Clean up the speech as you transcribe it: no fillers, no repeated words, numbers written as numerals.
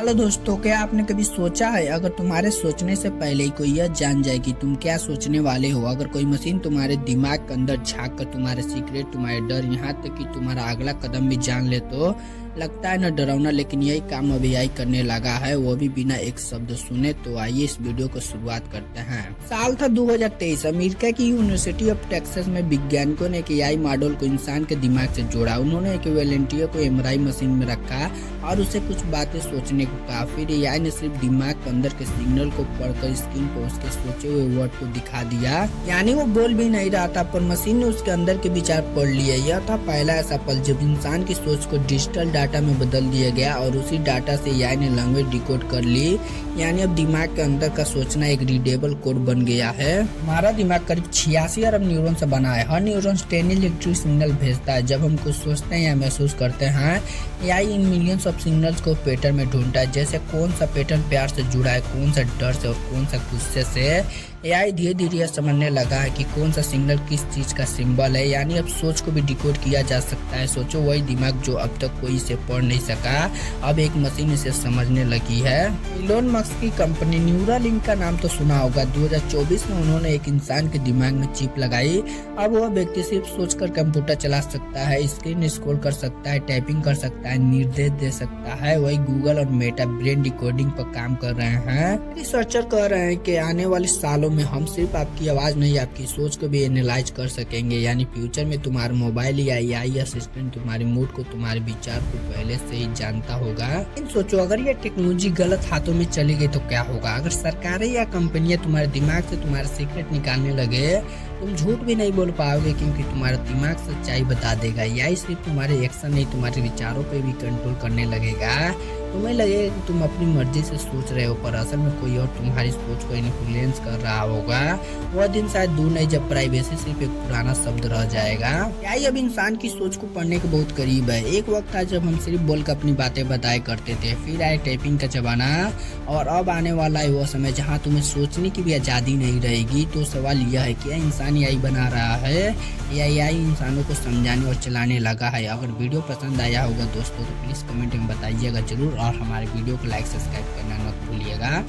Hello दोस्तों, क्या आपने कभी सोचा है अगर तुम्हारे सोचने से पहले ही कोई यह जान जाए कि तुम क्या सोचने वाले हो? अगर कोई मशीन तुम्हारे दिमाग के अंदर झांक कर तुम्हारे सीक्रेट, तुम्हारे डर, यहाँ तक कि तुम्हारा अगला कदम भी जान ले तो लगता है ना डरावना, लेकिन यही काम अभी एआई करने लगा है, वो भी बिना एक शब्द सुने। तो आइए इस वीडियो को शुरुआत करते हैं। साल था 2023। अमेरिका की यूनिवर्सिटी ऑफ टेक्सास में वैज्ञानिकों ने एक एआई मॉडल को इंसान के दिमाग से जोड़ा। उन्होंने एक वॉलंटियर को एमआरआई मशीन में रखा और उसे कुछ बातें सोचने को कहा। फिर एआई ने सिर्फ दिमाग के अंदर के सिग्नल को पढ़कर स्क्रीन पर उसके सोचे हुए वर्ड को दिखा दिया। यानी वो बोल भी नहीं रहा था, पर मशीन ने उसके अंदर के विचार पढ़ लिए। यह था पहला ऐसा पल जब इंसान की सोच को डिजिटल डाटा में बदल दिया गया और उसी डाटा से एआई ने लैंग्वेज डिकोड कर ली। यानी अब दिमाग के अंदर का सोचना एक रीडेबल कोड बन गया है। हमारा दिमाग करीब 86 अरब न्यूरॉन से बना है। हर न्यूरॉन 10 इलेक्ट्रिक सिग्नल भेजता है। जब हम कुछ सोचते हैं या महसूस करते हैं, AI in millions of signals को पैटर्न में ढूंढता है, जैसे कौन सा पैटर्न प्यार से जुड़ा है, कौन सा डर से और कौन सा गुस्से से। एआई धीरे धीरे यह समझने लगा है कि कौन सा सिग्नल किस चीज का सिंबल है। यानी अब सोच को भी डिकोड किया जा सकता है। सोचो, वही दिमाग जो अब तक कोई इसे पढ़ नहीं सका, अब एक मशीन इसे समझने लगी है। इलोन मस्क की कंपनी न्यूरालिंक का नाम तो सुना होगा। 2024 में उन्होंने एक इंसान के दिमाग में चिप लगाई। अब वह व्यक्ति सिर्फ सोचकर कंप्यूटर चला सकता है, स्क्रीन स्क्रॉल कर सकता है, टाइपिंग कर सकता है, निर्देश दे सकता है। वही गूगल और मेटा ब्रेन डिकोडिंग पर काम कर रहे हैं। रिसर्चर कह रहे हैं कि आने वाले सालों में हम सिर्फ आपकी आवाज नहीं, आपकी सोच को भी एनालाइज कर सकेंगे। यानी फ्यूचर में तुम्हारा मोबाइल या एआई असिस्टेंट तुम्हारे मूड को, तुम्हारे विचार को पहले से ही जानता होगा। इन सोचो, अगर ये टेक्नोलॉजी गलत हाथों में चली गई तो क्या होगा? अगर सरकारें या कंपनियां तुम्हारे दिमाग से तुम्हारे सीक्रेट निकालने लगे, तुम झूठ भी नहीं बोल पाओगे, क्योंकि तुम्हारा दिमाग सच्चाई बता देगा। एआई सिर्फ तुम्हारे एक्शन नहीं, तुम्हारे विचारों पे भी कंट्रोल करने लगेगा। तुम्हें लगेगा कि तुम अपनी मर्जी से सोच रहे हो, पर असल में कोई और तुम्हारी सोच को इन्फ्लुएंस कर रहा होगा। वह दिन शायद दूर नहीं जब प्राइवेसी सिर्फ एक पुराना शब्द रह जाएगा। एआई अब इंसान की सोच को पढ़ने के बहुत करीब है। एक वक्त था जब हम सिर्फ बोलकर अपनी बातें बताया करते थे, फिर आए टाइपिंग का जमाना, और अब आने वाला है वो समय जहाँ तुम्हें सोचने की भी आजादी नहीं रहेगी। तो सवाल यह है कि इंसान एआई बना रहा है या एआई इंसानों को समझाने और चलाने लगा है? अगर वीडियो पसंद आया होगा दोस्तों तो प्लीज कमेंट में बताइएगा जरूर, और हमारे वीडियो को लाइक सब्सक्राइब करना मत भूलिएगा।